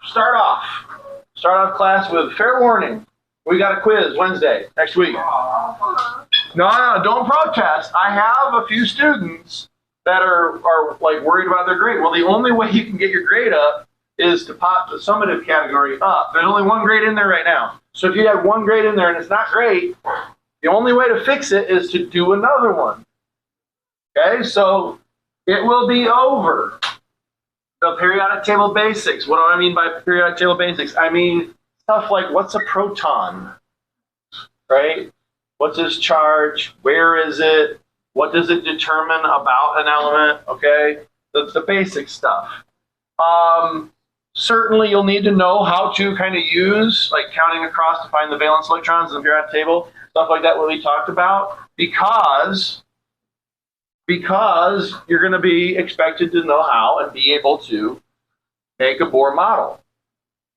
Start off class with fair warning. We got a quiz Wednesday next week. No, don't protest. I have a few students that are like worried about their grade. Well, the only way you can get your grade up is to pop the summative category up. There's only one grade in there right now. So if you have one grade in there and it's not great, the only way to fix it is to do another one. Okay, so it will be over. The periodic table basics. What do I mean by periodic table basics? I mean stuff like what's a proton, right? What's its charge? Where is it? What does it determine about an element? Okay, that's the basic stuff. Certainly you'll need to know how to kind of use like counting across to find the valence electrons in the periodic table. Stuff like that will be talked about because you're going to be expected to know how and be able to make a Bohr model.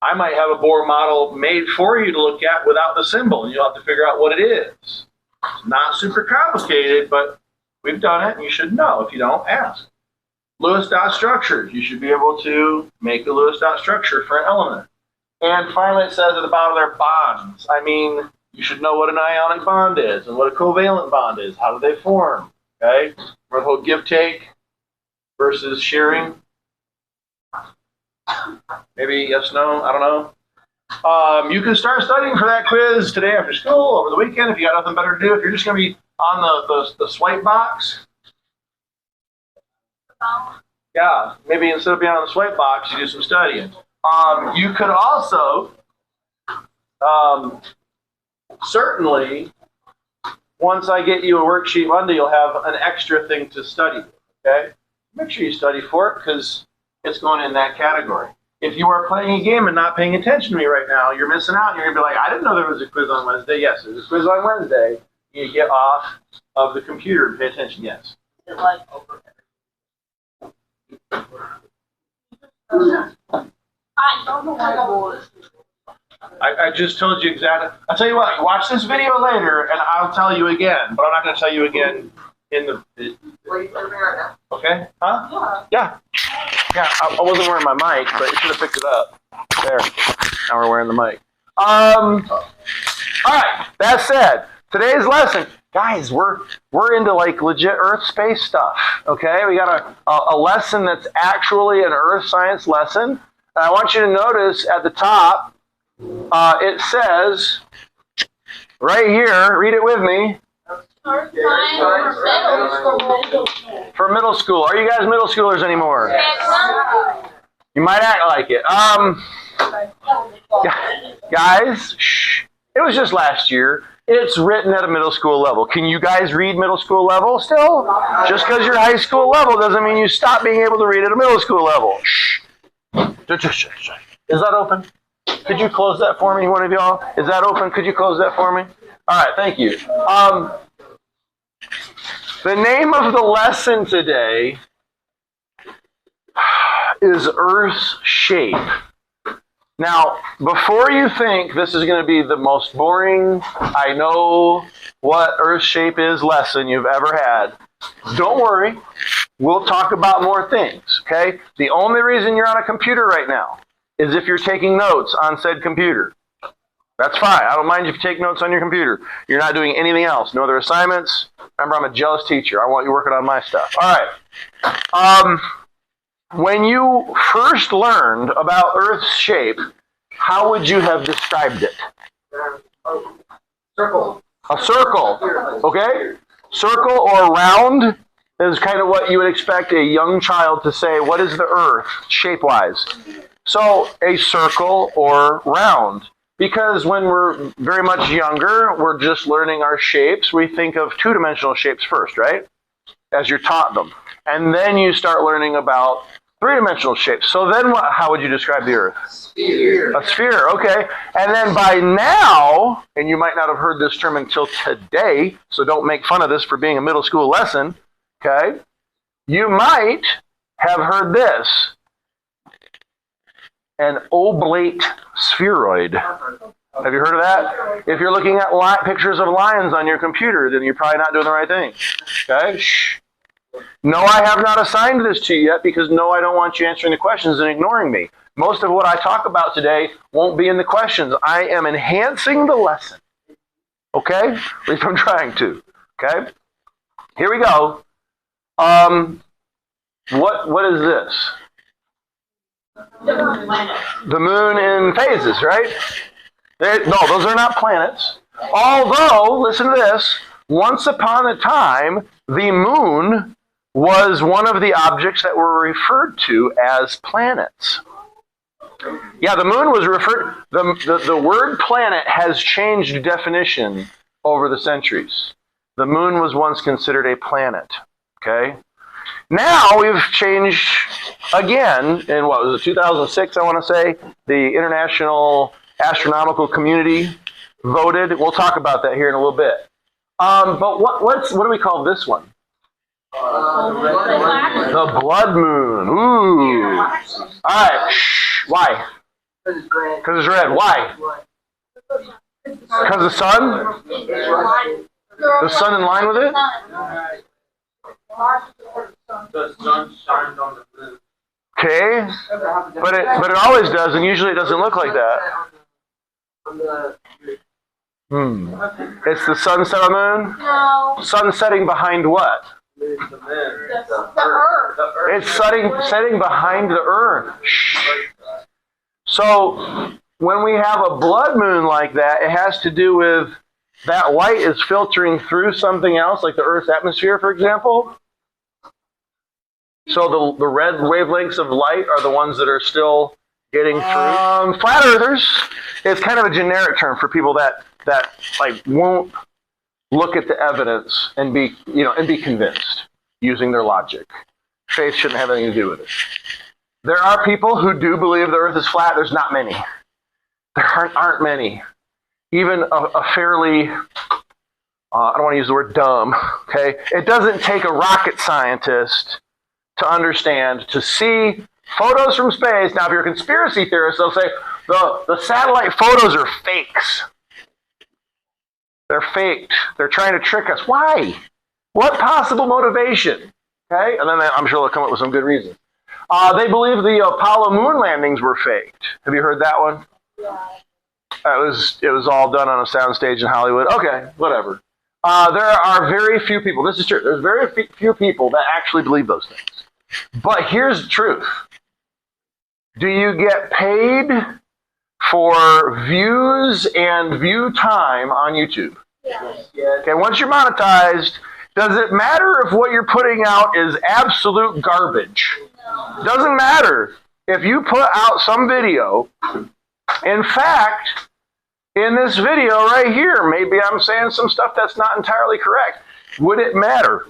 I might have a Bohr model made for you to look at without the symbol, and you'll have to figure out what it is. It's not super complicated, but we've done it, and you should know. If you don't, ask. Lewis dot structures. You should be able to make a Lewis dot structure for an element. And finally, it says at the bottom there, bonds. I mean, you should know what an ionic bond is and what a covalent bond is. How do they form? Okay? Remember the whole give-take versus sharing? Maybe yes, no, I don't know. You can start studying for that quiz today after school, over the weekend, if you got nothing better to do. If you're just going to be on the swipe box, yeah, maybe instead of being on the swipe box, you do some studying. You could also, certainly, once I get you a worksheet Monday, you'll have an extra thing to study, okay? Make sure you study for it because it's going in that category. If you are playing a game and not paying attention to me right now, you're missing out. You're going to be like, I didn't know there was a quiz on Wednesday. Yes, there's a quiz on Wednesday. You get off of the computer and pay attention. Yes. Is it like over? I don't know why. I just told you exactly. I'll tell you what, watch this video later and I'll tell you again, but I'm not going to tell you again in the... Where you putting me right now? Okay? Huh? Yeah. Yeah, I wasn't wearing my mic, but you should have picked it up. There. Now we're wearing the mic. All right, that said, today's lesson, guys, we're into like legit Earth space stuff, okay? We got a lesson that's actually an Earth science lesson. And I want you to notice at the top, it says, right here, read it with me. For middle school. Are you guys middle schoolers anymore? You might act like it. Guys, shh. It was just last year. It's written at a middle school level. Can you guys read middle school level still? Just because you're high school level doesn't mean you stop being able to read at a middle school level. Shh. Is that open? Could you close that for me, one of y'all? Is that open? Could you close that for me? All right, thank you. The name of the lesson today is Earth's shape. Now, before you think this is going to be the most boring, I know what Earth's shape is lesson you've ever had, don't worry. We'll talk about more things, okay? The only reason you're on a computer right now is if you're taking notes on said computer. That's fine. I don't mind if you take notes on your computer. You're not doing anything else. No other assignments. Remember, I'm a jealous teacher. I want you working on my stuff. All right. When you first learned about Earth's shape, how would you have described it? Circle. A circle. Okay? Circle or round is kind of what you would expect a young child to say. What is the Earth shape-wise? So a circle or round. Because when we're very much younger, we're just learning our shapes. We think of two-dimensional shapes first, right? As you're taught them. And then you start learning about three-dimensional shapes. So then how would you describe the Earth? Sphere. A sphere, okay. And then by now, and you might not have heard this term until today, so don't make fun of this for being a middle school lesson, okay? You might have heard this. An oblate spheroid. Have you heard of that? If you're looking at pictures of lions on your computer, then you're probably not doing the right thing. Okay? Shh. No, I have not assigned this to you yet because no, I don't want you answering the questions and ignoring me. Most of what I talk about today won't be in the questions. I am enhancing the lesson. Okay? At least I'm trying to. Okay? Here we go. What is this? The moon in phases, right? No, those are not planets. Although, listen to this, once upon a time, the moon was one of the objects that were referred to as planets. Yeah, the moon was referred, the word planet has changed definition over the centuries. The moon was once considered a planet, okay? Now we've changed again, in what was it, 2006, I want to say, the International Astronomical Community voted. We'll talk about that here in a little bit. But what do we call this one? The blood moon. Ooh. All right. Shh. Why? Because it's red. Why? Because the sun? The sun in line with it? The sun shines on the moon. Okay. But it always does, and usually it doesn't look like that. It's the sunset on the moon? No. Sun setting behind what? The Earth. It's setting behind the earth. Shh. So when we have a blood moon like that, it has to do with that light is filtering through something else, like the Earth's atmosphere, for example. So the red wavelengths of light are the ones that are still getting through. Flat earthers is kind of a generic term for people that like won't look at the evidence and be convinced using their logic. Faith shouldn't have anything to do with it. There are people who do believe the earth is flat. There's not many. There aren't many. Even a fairly, I don't want to use the word dumb, okay? It doesn't take a rocket scientist to understand, to see photos from space. Now, if you're a conspiracy theorist, they'll say the satellite photos are fakes. They're faked. They're trying to trick us. Why? What possible motivation? Okay? And then I'm sure they'll come up with some good reason. They believe the Apollo moon landings were faked. Have you heard that one? Yeah. It was all done on a soundstage in Hollywood. Okay, whatever. There are very few people. This is true. There's very few people that actually believe those things. But here's the truth. Do you get paid for views and view time on YouTube? Yes. Okay, once you're monetized, does it matter if what you're putting out is absolute garbage? No. Doesn't matter if you put out some video. In fact, in this video right here, maybe I'm saying some stuff that's not entirely correct. Would it matter?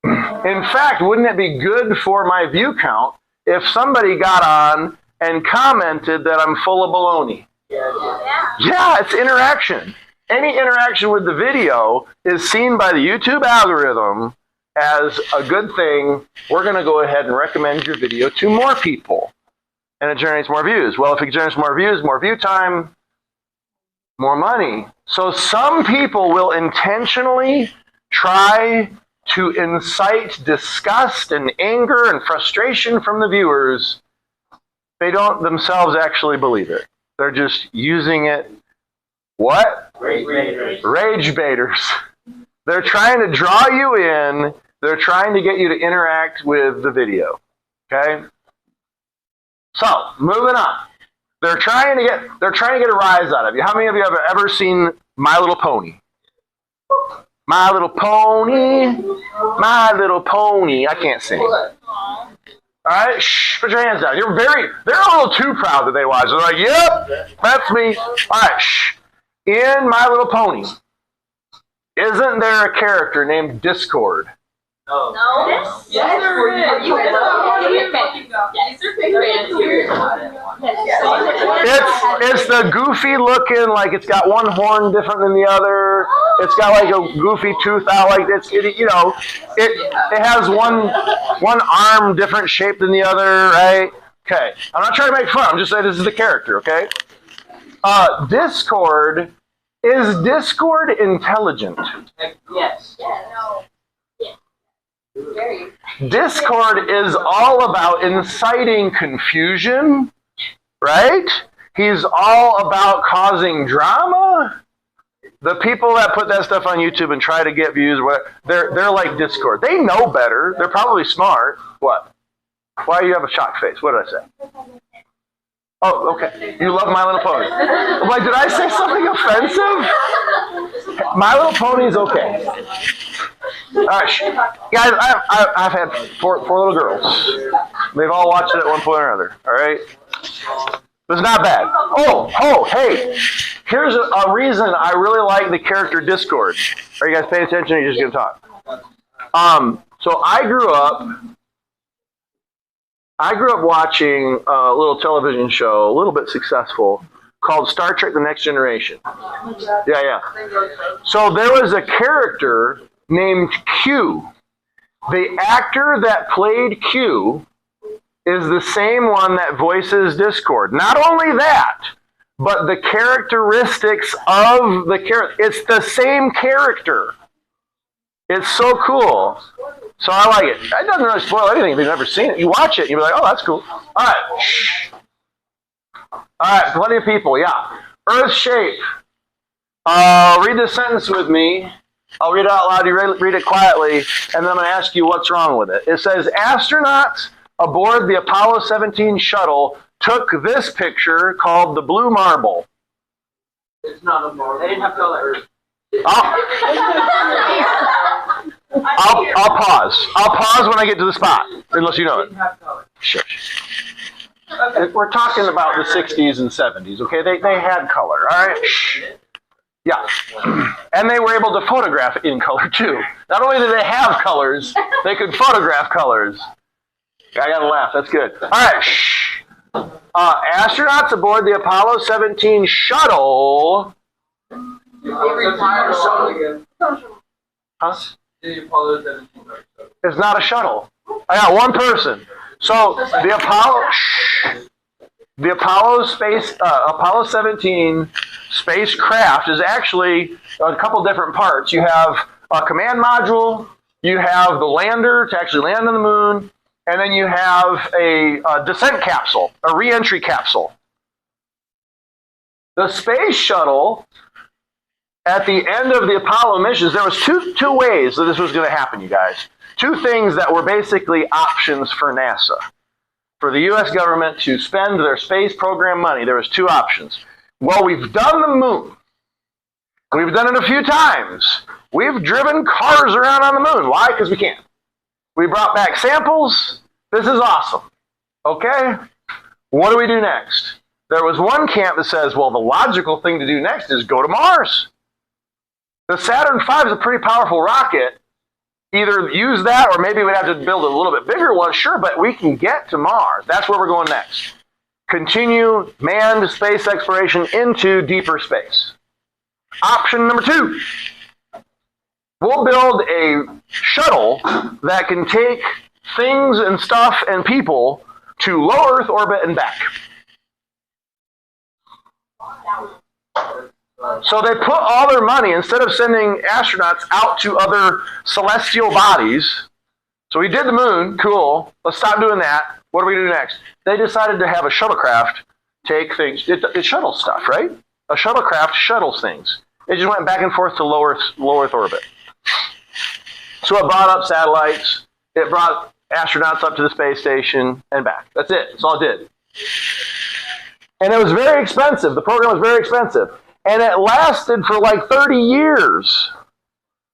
In fact, wouldn't it be good for my view count if somebody got on and commented that I'm full of baloney? Yeah, it's interaction. Any interaction with the video is seen by the YouTube algorithm as a good thing. We're going to go ahead and recommend your video to more people. And it generates more views. Well, if it generates more views, more view time, more money. So some people will intentionally try to incite disgust and anger and frustration from the viewers. They don't themselves actually believe it. They're just using it. What? Rage baiters. Rage baiters. They're trying to draw you in. They're trying to get you to interact with the video. Okay? So, moving on. They're trying to get a rise out of you. How many of you have ever seen My Little Pony? My Little Pony, My Little Pony. I can't sing. All right, shh, put your hands down. They're a little too proud that they watch. They're like, yep, that's me. All right, shh. In My Little Pony, isn't there a character named Discord? No. No? Yes, there is. It's the goofy looking, like it's got one horn different than the other. It's got like a goofy tooth out, like it has one arm different shape than the other, right? Okay, I'm not trying to make fun. I'm just saying this is the character. Okay. Discord, is Discord intelligent? Yes. No. Discord is all about inciting confusion, right? He's all about causing drama. The people that put that stuff on YouTube and try to get views, they're like Discord. They know better. They're probably smart. What? Why do you have a shocked face? What did I say? Oh, okay. You love My Little Pony. Like, did I say something offensive? My Little Pony is okay. All right, guys, I've had four little girls. They've all watched it at one point or another. All right? It's not bad. Oh, hey. Here's a reason I really like the character Discord. Are you guys paying attention or are you just going to talk? So I grew up watching a little television show, a little bit successful, called Star Trek The Next Generation. Yeah. So there was a character named Q. The actor that played Q is the same one that voices Discord. Not only that, but the characteristics of the character. It's the same character. It's so cool. So I like it. It doesn't really spoil anything if you've never seen it. You watch it, and you'll be like, oh, that's cool. All right. Shh. All right, plenty of people, yeah. Earth shape. Read this sentence with me. I'll read it out loud. You read it quietly, and then I'm going to ask you what's wrong with it. It says, astronauts aboard the Apollo 17 shuttle took this picture called the Blue Marble. It's not a marble. They didn't have color. I'll pause. I'll pause when I get to the spot, unless you know it. Shush. Okay. We're talking about the 60s and 70s, okay? They had color, all right? Shh. Yeah. And they were able to photograph in color, too. Not only did they have colors, they could photograph colors. I gotta laugh. That's good. All right. Shh. Astronauts aboard the Apollo 17 shuttle. Huh? It's not a shuttle. I got one person. So the Apollo 17 spacecraft is actually a couple different parts. You have a command module, you have the lander to actually land on the moon, and then you have a descent capsule, a re-entry capsule. The space shuttle, at the end of the Apollo missions, there was two ways that this was going to happen, you guys. Two things that were basically options for NASA. For the U.S. government to spend their space program money, there was two options. Well, we've done the moon. We've done it a few times. We've driven cars around on the moon. Why? Because we can. We brought back samples. This is awesome. Okay? What do we do next? There was one camp that says, well, the logical thing to do next is go to Mars. The Saturn V is a pretty powerful rocket. Either use that or maybe we'd have to build a little bit bigger one. Sure, but we can get to Mars. That's where we're going next. Continue manned space exploration into deeper space. Option number 2. We'll build a shuttle that can take things and stuff and people to low Earth orbit and back. So they put all their money, instead of sending astronauts out to other celestial bodies. So we did the moon, cool. Let's stop doing that. What are we going to do next? They decided to have a shuttlecraft take things. It shuttles stuff, right? A shuttlecraft shuttles things. It just went back and forth to low Earth orbit. So it brought up satellites. It brought astronauts up to the space station and back. That's it. That's all it did. And it was very expensive. The program was very expensive. And it lasted for like 30 years.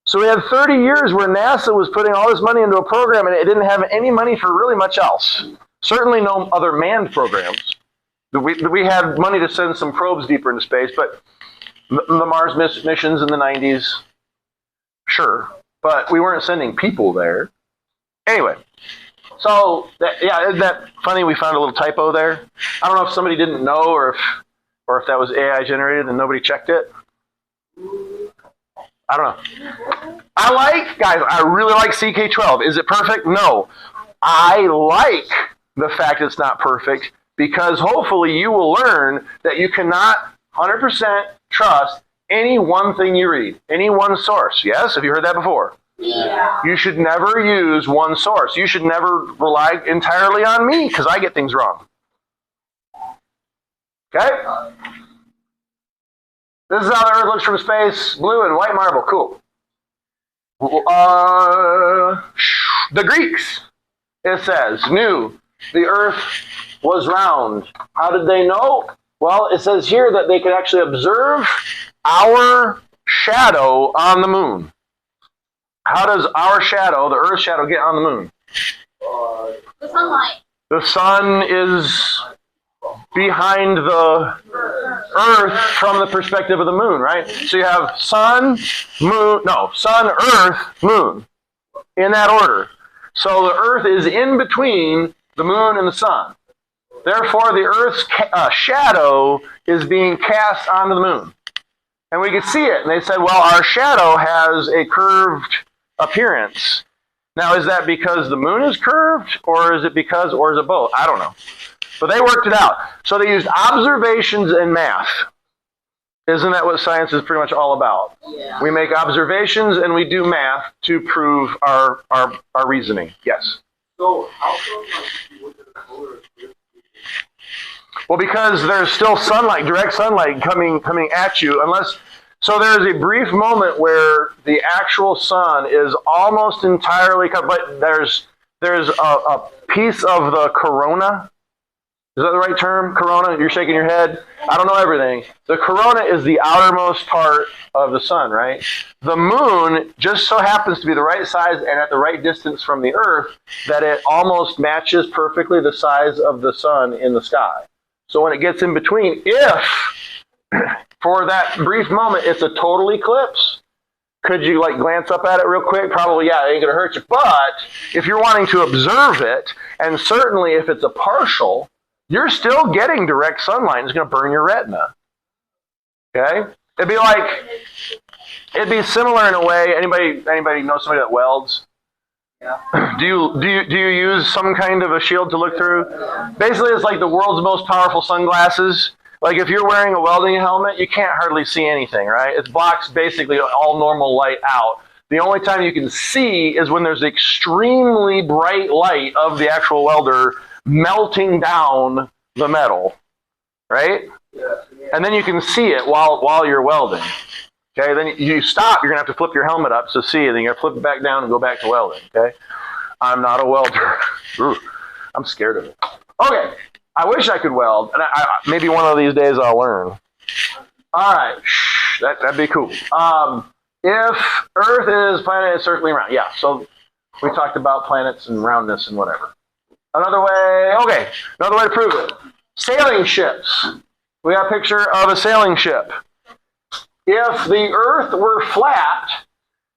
So we had 30 years where NASA was putting all this money into a program and it didn't have any money for really much else. Certainly no other manned programs. We had money to send some probes deeper into space, but the Mars missions in the 90s, sure. But we weren't sending people there. Anyway, so isn't that funny? We found a little typo there. I don't know if somebody didn't know or if that was AI generated and nobody checked it. I don't know. I really like CK12. Is it perfect? No. I like the fact it's not perfect because hopefully you will learn that you cannot 100% trust any one thing you read, any one source. Yes? Have you heard that before? You should never use one source. You should never rely entirely on me because I get things wrong. Okay? This is how the Earth looks from space. Blue and white marble. Cool. The Greeks, it says, knew the Earth was round. How did they know? Well, it says here that they could actually observe our shadow on the moon. How does our shadow, the Earth's shadow, get on the moon? The sunlight. The sun is behind the Earth from the perspective of the moon, right? So you have sun, Earth, moon, in that order. So the Earth is in between the moon and the sun. Therefore, the Earth's shadow is being cast onto the moon. And we could see it. And they said, well, our shadow has a curved appearance. Now, is that because the moon is curved, or is it both? I don't know. But they worked it out. So they used observations and math. Isn't that what science is pretty much all about? Yeah. We make observations and we do math to prove our reasoning. Yes? So how come you look at the color of this? Well, because there's still sunlight, direct sunlight coming at you, so there's a brief moment where the actual sun is almost entirely covered, but there's a piece of the corona. Is that the right term? Corona? You're shaking your head? I don't know everything. The corona is the outermost part of the sun, right? The moon just so happens to be the right size and at the right distance from the Earth that it almost matches perfectly the size of the sun in the sky. So when it gets in between, if for that brief moment it's a total eclipse, could you glance up at it real quick? Probably, yeah, it ain't gonna hurt you. But if you're wanting to observe it, and certainly if it's a partial, you're still getting direct sunlight. It's gonna burn your retina. Okay? It'd be similar in a way. Anybody know somebody that welds? Yeah. Do you use some kind of a shield to look through? Basically, it's like the world's most powerful sunglasses. Like if you're wearing a welding helmet, you can't hardly see anything, right? It blocks basically all normal light out. The only time you can see is when there's extremely bright light of the actual welder melting down the metal, right? And then you can see it while you're welding. Okay, then you stop, you're going to have to flip your helmet up to see it, then you're going to flip it back down and go back to welding, okay? I'm not a welder. Ooh, I'm scared of it. Okay, I wish I could weld, and maybe one of these days I'll learn. All right, that'd be cool. If Earth is planet is circling around, yeah, so we talked about planets and roundness and whatever. Another way to prove it. Sailing ships. We got a picture of a sailing ship. If the Earth were flat,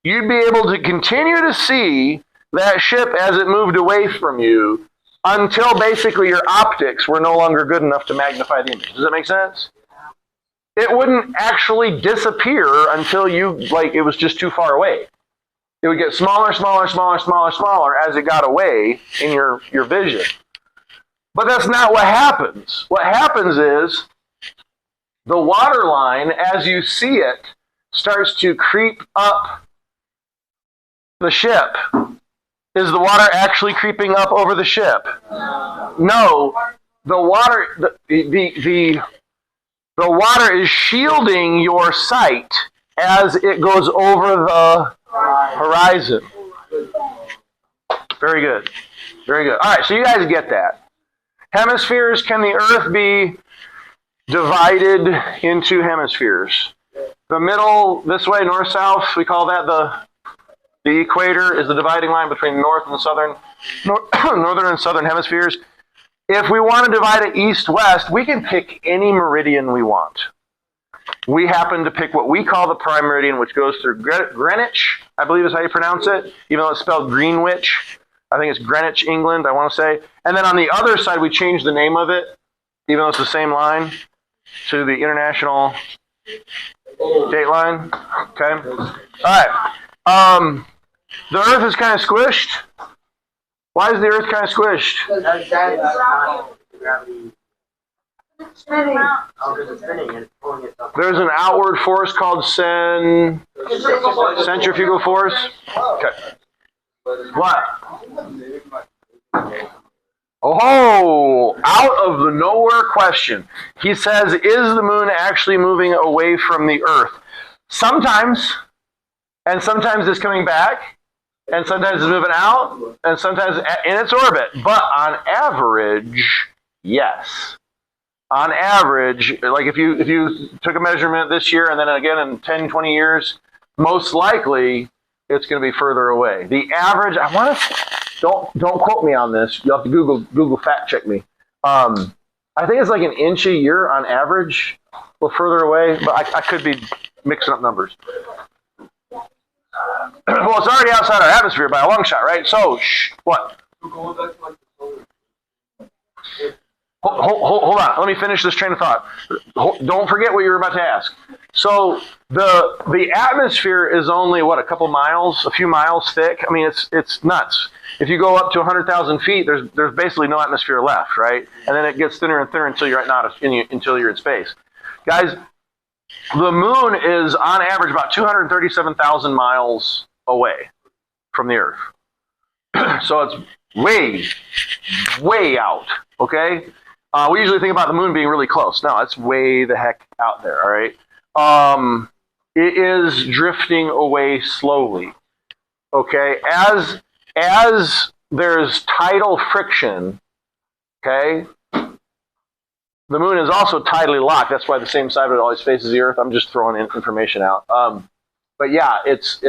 you'd be able to continue to see that ship as it moved away from you until basically your optics were no longer good enough to magnify the image. Does that make sense? It wouldn't actually disappear until it was just too far away. It would get smaller, smaller, smaller, smaller, smaller as it got away in your vision. But that's not what happens. What happens is the water line, as you see it, starts to creep up the ship. Is the water actually creeping up over the ship? No. The water is shielding your sight as it goes over the horizon. Very good. Very good. All right, so you guys get that. Hemispheres, can the Earth be divided into hemispheres? The middle, this way, north-south, we call that the equator is the dividing line between north and southern, northern and southern hemispheres. If we want to divide it east-west, we can pick any meridian we want. We happen to pick what we call the prime meridian, which goes through Greenwich, I believe is how you pronounce it, even though it's spelled Greenwich. I think it's Greenwich, England, I want to say. And then on the other side, we changed the name of it, even though it's the same line, to the international date line. Okay? All right. The Earth is kind of squished. Why is the Earth kind of squished? Spinning. Oh, because it's spinning and it's pulling itself. There's an outward force called centrifugal force. Okay. What? Oh, out of the nowhere question. He says, is the moon actually moving away from the Earth? Sometimes, and sometimes it's coming back, and sometimes it's moving out, and sometimes in its orbit. But on average, yes. On average, like if you took a measurement this year and then again in 10, 20 years, most likely it's going to be further away. The average, I want to, don't quote me on this. You'll have to Google fact check me. I think it's like an inch a year on average, a little further away, but I could be mixing up numbers. Well, it's already outside our atmosphere by a long shot, right? So, what? Going back to like the solar. Hold on. Let me finish this train of thought. Don't forget what you were about to ask. So the atmosphere is only what, a few miles thick. I mean, it's nuts. If you go up to 100,000 feet, there's basically no atmosphere left, right? And then it gets thinner and thinner until you're in space. Guys, the moon is on average about 237,000 miles away from the Earth. So it's way out. Okay. We usually think about the moon being really close. No, it's way the heck out there, all right? It is drifting away slowly, okay? As there's tidal friction, okay, the moon is also tidally locked. That's why the same side of it always faces the Earth. I'm just throwing information out. But yeah, it's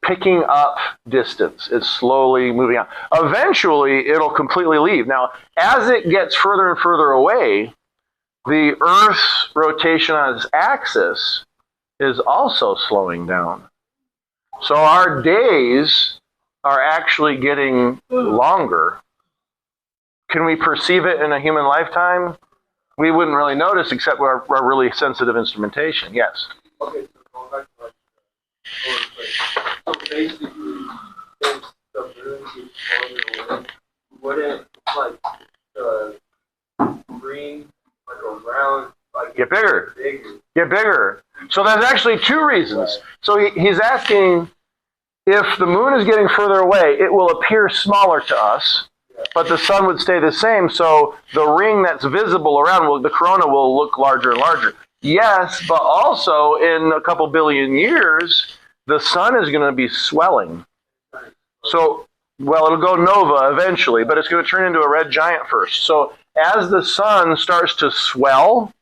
picking up distance. It's slowly moving on. Eventually, it'll completely leave. Now, as it gets further and further away, the Earth's rotation on its axis is also slowing down. So our days are actually getting longer. Can we perceive it in a human lifetime? We wouldn't really notice except with our really sensitive instrumentation. Yes? Okay, so going back to like solar plate. So basically, since the moon gets farther away, wouldn't like the ring, like around, like Get bigger. bigger? Get bigger. So there's actually two reasons. So he's asking, if the moon is getting further away, it will appear smaller to us, but the sun would stay the same. So the ring that's visible around, the corona will look larger and larger. Yes, but also in a couple billion years, the sun is going to be swelling. So, well, it'll go nova eventually, but it's going to turn into a red giant first. So as the sun starts to swell,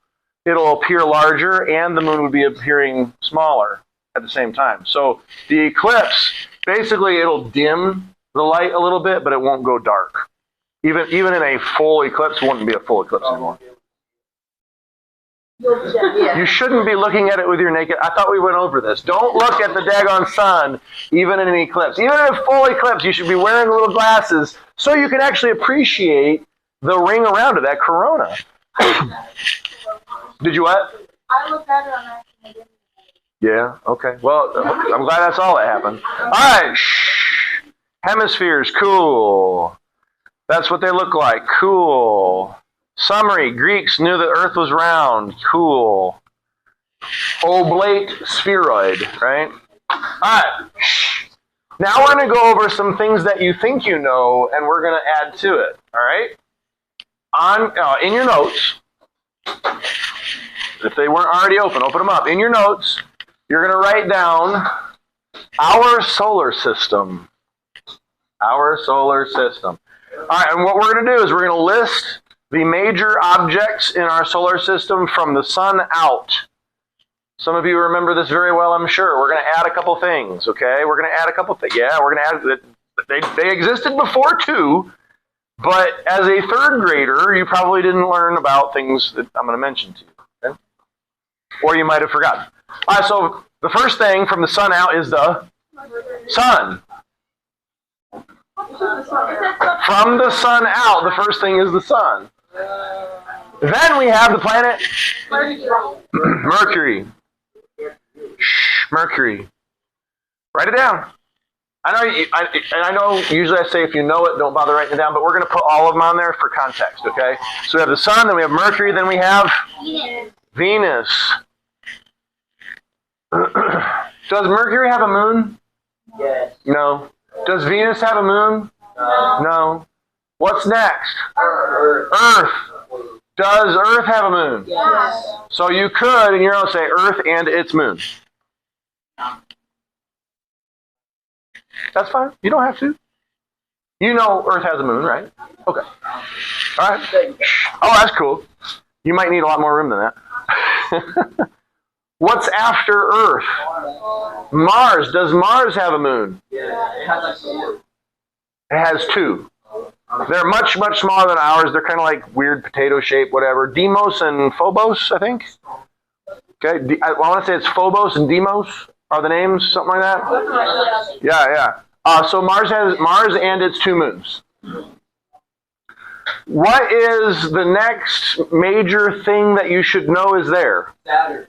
it'll appear larger and the moon would be appearing smaller at the same time. So the eclipse, basically it'll dim the light a little bit, but it won't go dark. Even in a full eclipse, it wouldn't be a full eclipse anymore. You shouldn't be looking at it with your naked. I thought we went over this. Don't look at the daggone sun, even in an eclipse. Even in a full eclipse, you should be wearing little glasses so you can actually appreciate the ring around it, that corona. Did you what? I looked at it on accident. Yeah, okay. Well, I'm glad that's all that happened. All right. Shh. Hemispheres, cool. That's what they look like. Cool. Summary, Greeks knew the Earth was round. Cool. Oblate spheroid, right? All right. Shh. Now we're going to go over some things that you think you know, and we're going to add to it, all right? In your notes, if they weren't already open them up. In your notes, you're going to write down our solar system. Our solar system. All right, and what we're going to do is we're going to list the major objects in our solar system from the sun out. Some of you remember this very well, I'm sure. We're going to add a couple things, okay? We're going to add a couple things. Yeah, we're going to add, they existed before too, but as a third grader, you probably didn't learn about things that I'm going to mention to you, okay? Or you might have forgotten. All right, so the first thing from the sun out is the sun. From the sun out, the first thing is the sun. Then we have the planet Mercury. Shh, Mercury. Write it down. I know, and I know usually I say if you know it, don't bother writing it down, but we're going to put all of them on there for context, okay? So we have the sun, then we have Mercury, then we have Venus. Does Mercury have a moon? Yes. No. Does Venus have a moon? No. What's next? Earth. Does Earth have a moon? Yes. So you could, in your own, say Earth and its moon. That's fine. You don't have to. You know Earth has a moon, right? Okay. All right. Oh, that's cool. You might need a lot more room than that. What's after Earth? Mars. Does Mars have a moon? Yeah, it has like 4. It has 2. They're much, much smaller than ours. They're kind of like weird potato shape, whatever. Deimos and Phobos, I think. Okay. I want to say it's Phobos and Deimos are the names, something like that. Yeah. So Mars and its 2 moons. What is the next major thing that you should know is there? Saturn.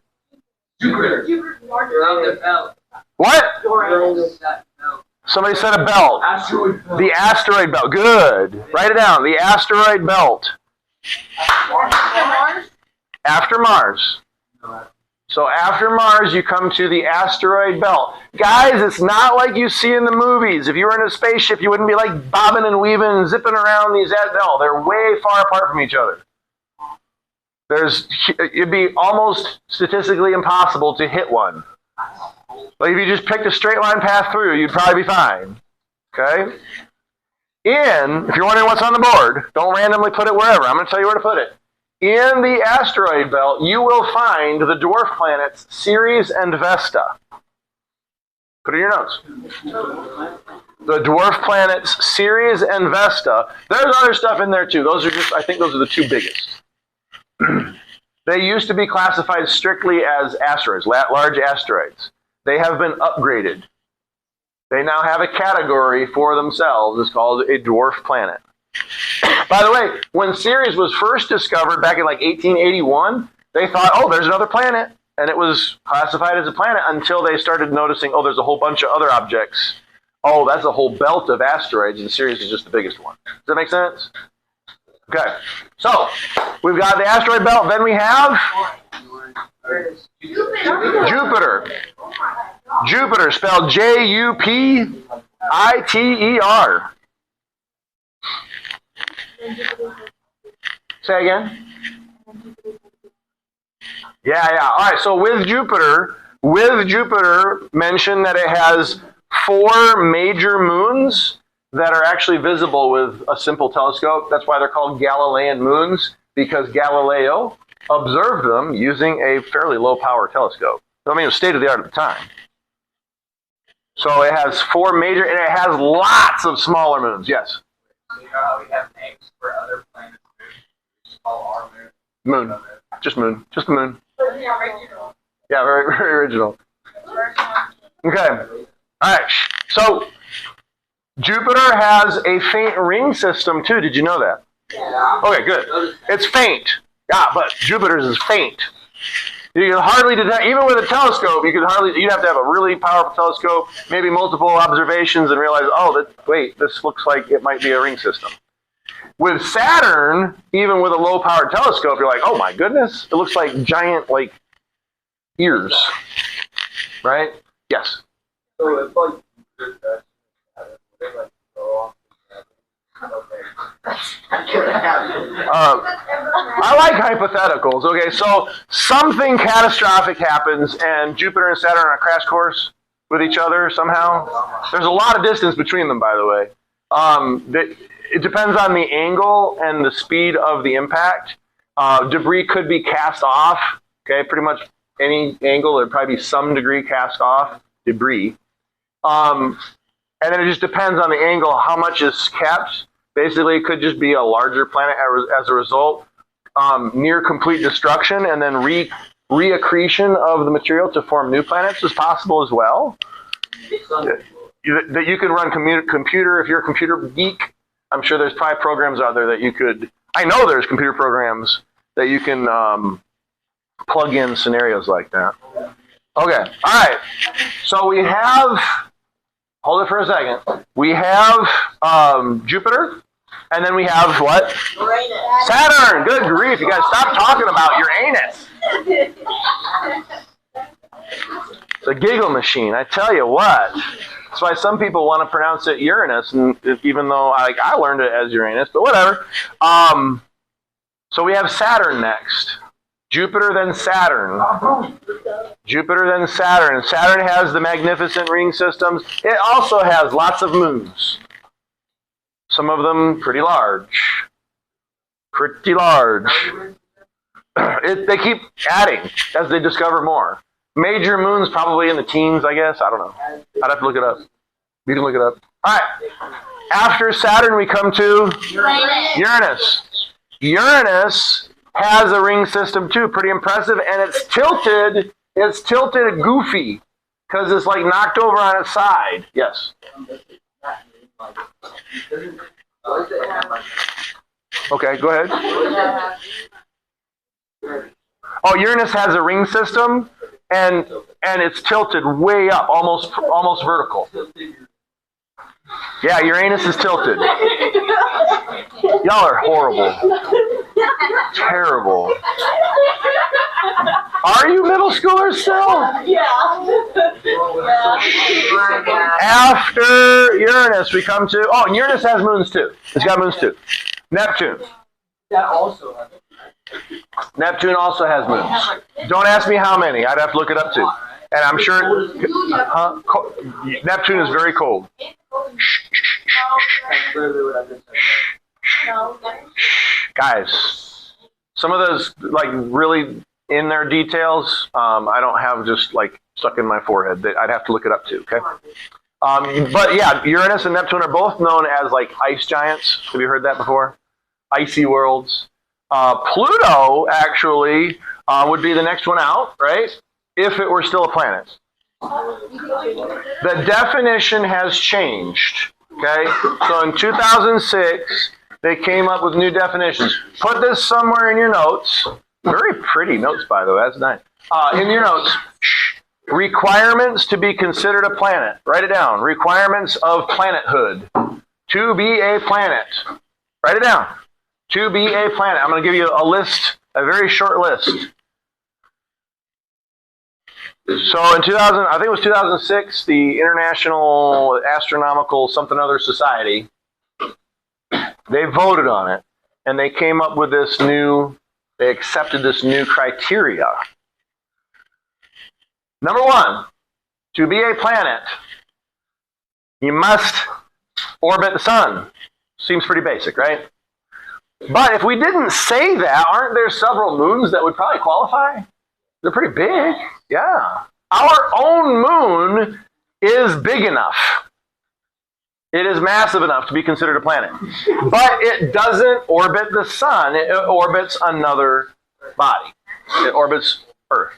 Jupiter. Around the belt. What? Around the belt. Somebody said a belt. Asteroid belt. The asteroid belt. Good. Write it down. The asteroid belt. After Mars. So after Mars, you come to the asteroid belt. Guys, it's not like you see in the movies. If you were in a spaceship, you wouldn't be like bobbing and weaving and zipping around these. No, they're way far apart from each other. It'd be almost statistically impossible to hit one. Like if you just picked a straight line path through, you'd probably be fine. Okay? If you're wondering what's on the board, don't randomly put it wherever. I'm going to tell you where to put it. In the asteroid belt, you will find the dwarf planets Ceres and Vesta. Put it in your notes. The dwarf planets Ceres and Vesta. There's other stuff in there too. I think those are the 2 biggest. They used to be classified strictly as asteroids, large asteroids. They have been upgraded. They now have a category for themselves. It's called a dwarf planet. By the way, when Ceres was first discovered back in like 1881, they thought, oh, there's another planet. And it was classified as a planet until they started noticing, oh, there's a whole bunch of other objects. Oh, that's a whole belt of asteroids, and Ceres is just the biggest one. Does that make sense? Okay. So, we've got the asteroid belt. Then we have Jupiter. Jupiter, spelled Jupiter. Say again? Yeah. All right, so with Jupiter, mention that it has 4 major moons that are actually visible with a simple telescope. That's why they're called Galilean moons, because Galileo observed them using a fairly low-power telescope. I mean, it was state-of-the-art at the time. So it has 4 major, and it has lots of smaller moons. Yes? So you know how we have names for other planets? We call our moon. Moon. Just moon. Just the moon. Yeah, very, very original. Okay. All right. So Jupiter has a faint ring system too. Did you know that? Yeah. Okay, good. It's faint. Yeah, but Jupiter's is faint. You can hardly detect, even with a telescope, you'd have to have a really powerful telescope, maybe multiple observations, and realize, oh, wait, this looks like it might be a ring system. With Saturn, even with a low-powered telescope, you're like, oh my goodness, it looks like giant, like, ears. Right? Yes? So it's like they like go off. I like hypotheticals. Okay, so something catastrophic happens and Jupiter and Saturn are on a crash course with each other somehow. There's a lot of distance between them, by the way. It depends on the angle and the speed of the impact. Debris could be cast off. Okay, pretty much any angle, there'd probably be some degree cast off debris. And then it just depends on the angle, how much is kept. Basically, it could just be a larger planet as a result. Near complete destruction and then reaccretion of the material to form new planets is possible as well. That you can run computer, if you're a computer geek, I'm sure there's probably programs out there that you could, I know there's computer programs that you can plug in scenarios like that. Okay, all right. So we have hold it for a second. We have Jupiter, and then we have what? Uranus. Saturn. Good grief, you guys stop talking about Uranus. It's a giggle machine, I tell you what. That's why some people want to pronounce it Uranus, and even though I learned it as Uranus, but whatever. So we have Saturn next. Jupiter, then Saturn. Jupiter, then Saturn. Saturn has the magnificent ring systems. It also has lots of moons. Some of them pretty large. Pretty large. They keep adding as they discover more. Major moons probably in the teens, I guess. I don't know. I'd have to look it up. You can look it up. All right. After Saturn, we come to Uranus. Uranus has a ring system too, pretty impressive, and it's tilted. It's tilted goofy because it's like knocked over on its side. Yes. Okay, go ahead. Oh, Uranus has a ring system, and it's tilted way up, almost vertical. Yeah, Uranus is tilted. Y'all are horrible. Terrible. Are you middle schoolers still? After Uranus, we come to... Oh, and Uranus has moons too. It's got moons too. Neptune. That also has. Neptune also has moons. Don't ask me how many. I'd have to look it up too. And I'm sure... Neptune is very cold. That's literally what I've been saying. Guys, some of those like really in their details, I don't have just like stuck in my forehead. I'd have to look it up too. Okay. But yeah, Uranus and Neptune are both known as like ice giants. Have you heard that before? Icy worlds. Pluto actually would be the next one out, right? If it were still a planet. The definition has changed. Okay, so in 2006, they came up with new definitions. Put this somewhere in your notes. Very pretty notes, by the way. That's nice. In your notes, requirements to be considered a planet. Write it down. Requirements of planethood. To be a planet. Write it down. To be a planet. I'm going to give you a list, a very short list. So in 2000, I think it was 2006, the International Astronomical something other society, they voted on it, and they came up with this new, they accepted this new criteria. Number one, to be a planet, you must orbit the sun. Seems pretty basic, right? But if we didn't say that, aren't there several moons that would probably qualify? They're pretty big. Yeah. Our own moon is big enough. It is massive enough to be considered a planet. But it doesn't orbit the sun. It orbits another body. It orbits Earth.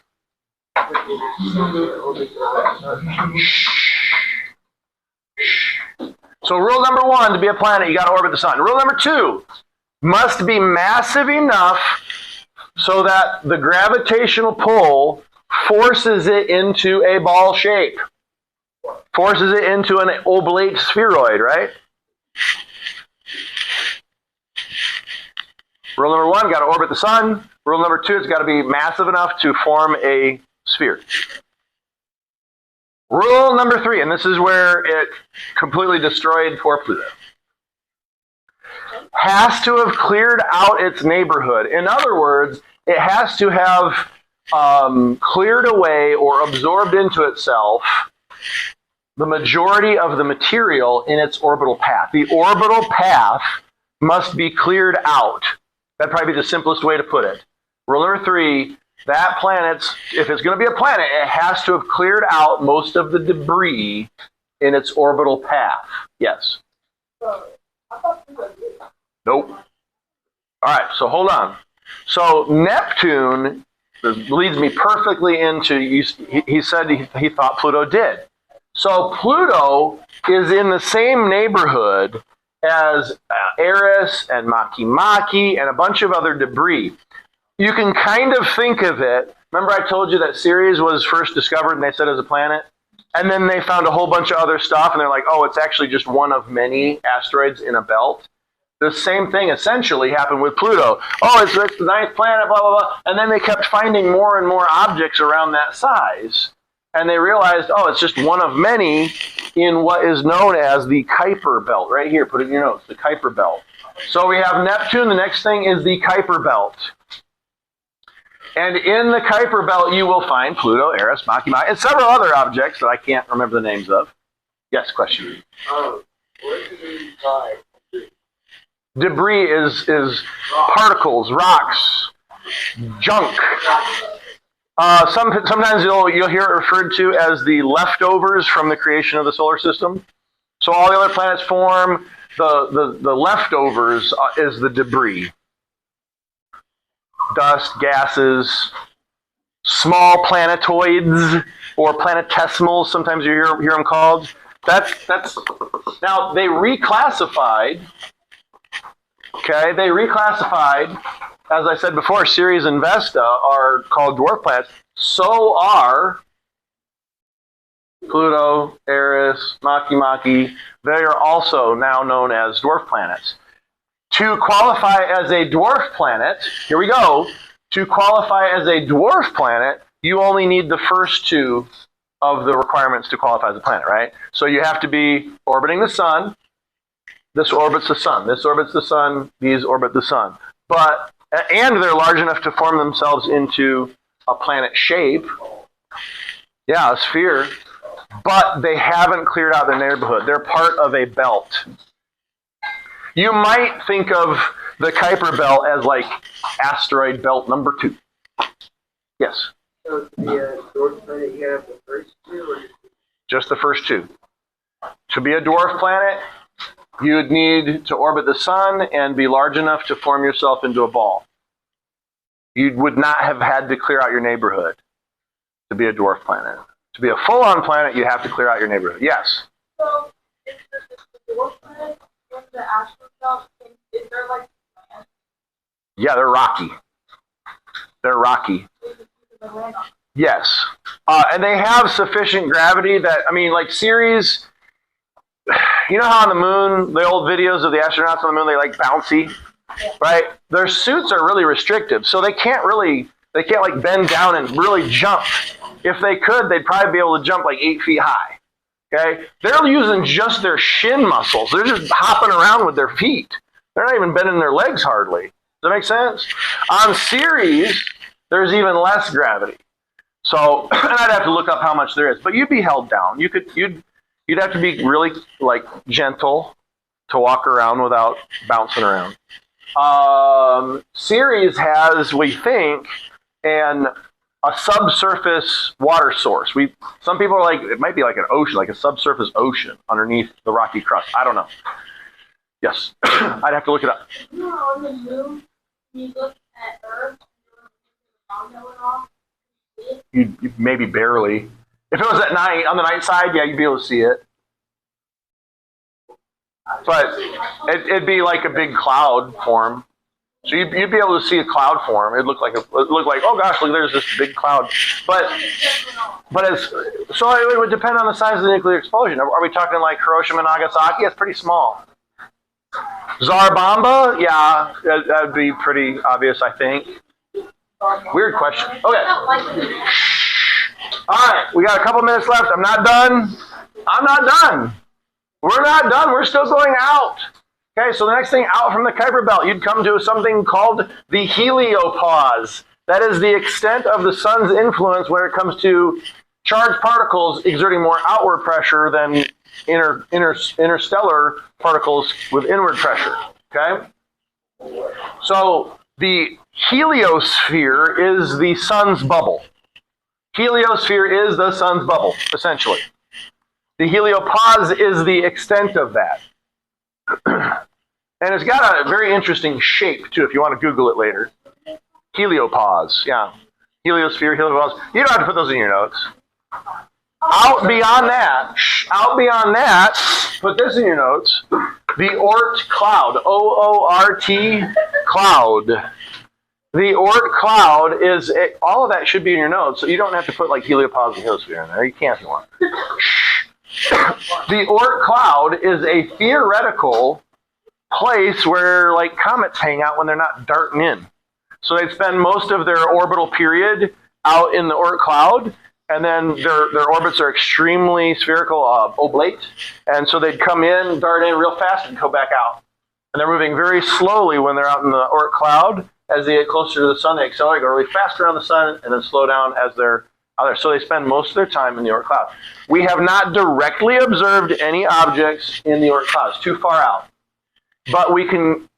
So rule number one, to be a planet, you got to orbit the sun. Rule number two, must be massive enough so that the gravitational pull forces it into a ball shape. Forces it into an oblate spheroid, right? Rule number one, got to orbit the sun. Rule number two, it's got to be massive enough to form a sphere. Rule number three, and this is where it completely destroyed poor Pluto. Has to have cleared out its neighborhood. In other words, it has to have cleared away or absorbed into itself the majority of the material in its orbital path. The orbital path must be cleared out. That'd probably be the simplest way to put it. Rule number three, that planet's, if it's going to be a planet, it has to have cleared out most of the debris in its orbital path. Yes? Nope. All right, so hold on. So Neptune leads me perfectly into, he said he thought Pluto did. So Pluto is in the same neighborhood as Eris and Makemake and a bunch of other debris. You can kind of think of it, remember I told you that Ceres was first discovered and they said as a planet? And then they found a whole bunch of other stuff, and they're like, oh, it's actually just one of many asteroids in a belt. The same thing essentially happened with Pluto. Oh, it's the ninth planet, blah, blah, blah. And then they kept finding more and more objects around that size. And they realized, oh, it's just one of many in what is known as the Kuiper belt. Right here, put it in your notes, the Kuiper belt. So we have Neptune. The next thing is the Kuiper belt. And in the Kuiper belt, you will find Pluto, Eris, Makemake, and several other objects that I can't remember the names of. Yes, question. What do they buy? Debris is particles, rocks, junk. Sometimes you'll hear it referred to as the leftovers from the creation of the solar system. So all the other planets form. The leftovers is the debris. Dust, gases, small planetoids, or planetesimals, sometimes you hear them called. That's now they reclassified. Okay, they reclassified, as I said before, Ceres and Vesta are called dwarf planets. So are Pluto, Eris, Makemake. They are also now known as dwarf planets. To qualify as a dwarf planet, here we go. To qualify as a dwarf planet, you only need the first two of the requirements to qualify as a planet, right? So you have to be orbiting the sun. This orbits the sun. This orbits the sun. These orbit the sun. And they're large enough to form themselves into a planet shape. Yeah, a sphere. But they haven't cleared out their neighborhood. They're part of a belt. You might think of the Kuiper belt as like asteroid belt number 2. Yes? So to be a dwarf planet, you have the first two? Or just the first two. To be a dwarf planet, you would need to orbit the sun and be large enough to form yourself into a ball. You would not have had to clear out your neighborhood to be a dwarf planet. To be a full-on planet, you have to clear out your neighborhood. Yes? So, is the dwarf planet in the asteroid belt, is there like land? Yeah, they're rocky. They're rocky. Yes. And they have sufficient gravity that, I mean, like Ceres, you know how on the moon, the old videos of the astronauts on the moon, they like bouncy, right? Their suits are really restrictive, so they can't like bend down and really jump. If they could, they'd probably be able to jump like 8 feet high, okay? They're using just their shin muscles. They're just hopping around with their feet. They're not even bending their legs hardly. Does that make sense? On Ceres, there's even less gravity. So, and I'd have to look up how much there is, but you'd be held down. You'd have to be really like gentle to walk around without bouncing around. Ceres has, we think, a subsurface water source. Some people are like, it might be like an ocean, like a subsurface ocean underneath the rocky crust. I don't know. Yes, I'd have to look it up. You know, on the moon, you look at Earth, You maybe barely. If it was at night, on the night side, yeah, you'd be able to see it. But it'd be like a big cloud form. So you'd be able to see a cloud form. It'd look like, oh gosh, look, there's this big cloud. So it would depend on the size of the nuclear explosion. Are we talking like Hiroshima and Nagasaki? It's pretty small. Zarabamba, yeah, that'd be pretty obvious, I think. Weird question. Okay. All right, we got a couple minutes left. I'm not done. We're not done. We're still going out. Okay, so the next thing out from the Kuiper belt, you'd come to something called the heliopause. That is the extent of the sun's influence when it comes to charged particles exerting more outward pressure than interstellar particles with inward pressure. Okay? So the heliosphere is the sun's bubble. Heliosphere is the sun's bubble, essentially. The heliopause is the extent of that. And it's got a very interesting shape, too, if you want to Google it later. Heliopause, yeah. Heliosphere, heliopause. You don't have to put those in your notes. Out beyond that, put this in your notes. The Oort cloud, O-O-R-T cloud. The Oort cloud is, all of that should be in your notes, so you don't have to put like heliopause and heliosphere in there. You can if you want. The Oort cloud is a theoretical place where like comets hang out when they're not darting in. So they spend most of their orbital period out in the Oort cloud, and then their orbits are extremely spherical, oblate, and so they'd come in, dart in real fast, and go back out. And they're moving very slowly when they're out in the Oort cloud. As they get closer to the sun, they accelerate, go really fast around the sun, and then slow down as they're out there. So they spend most of their time in the Oort cloud. We have not directly observed any objects in the Oort cloud. It's too far out. But we can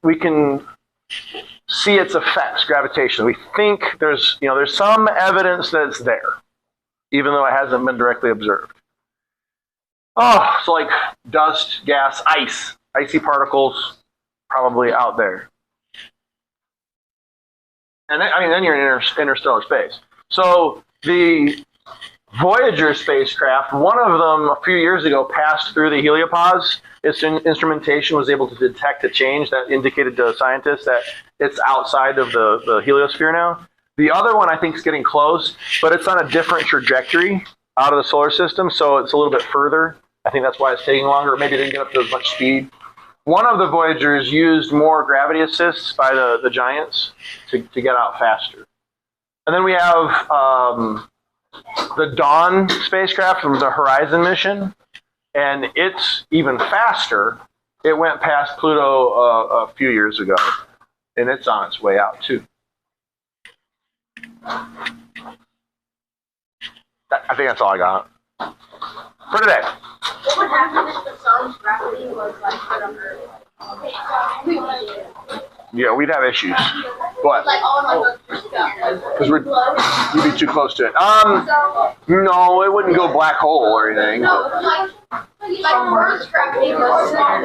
see its effects, gravitation. We think there's some evidence that it's there, even though it hasn't been directly observed. Oh, so like dust, gas, ice, icy particles, probably out there. And then you're in interstellar space. So the Voyager spacecraft, one of them a few years ago passed through the heliopause. Its instrumentation was able to detect a change that indicated to scientists that it's outside of the heliosphere now. The other one I think is getting close, but it's on a different trajectory out of the solar system, so it's a little bit further. I think that's why it's taking longer. Maybe it didn't get up to as much speed. One of the Voyagers used more gravity assists by the giants to get out faster. And then we have the Dawn spacecraft from the Horizon mission, and it's even faster. It went past Pluto a few years ago, and it's on its way out too. I think that's all I got for today. What would happen if the sun's gravity was like put under? Yeah, we'd have issues. What? Like all of my stuff. Because you'd be too close to it. No, it wouldn't go black hole or anything. No, like Earth's gravity was small.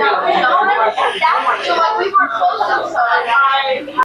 So like we were close to the sun.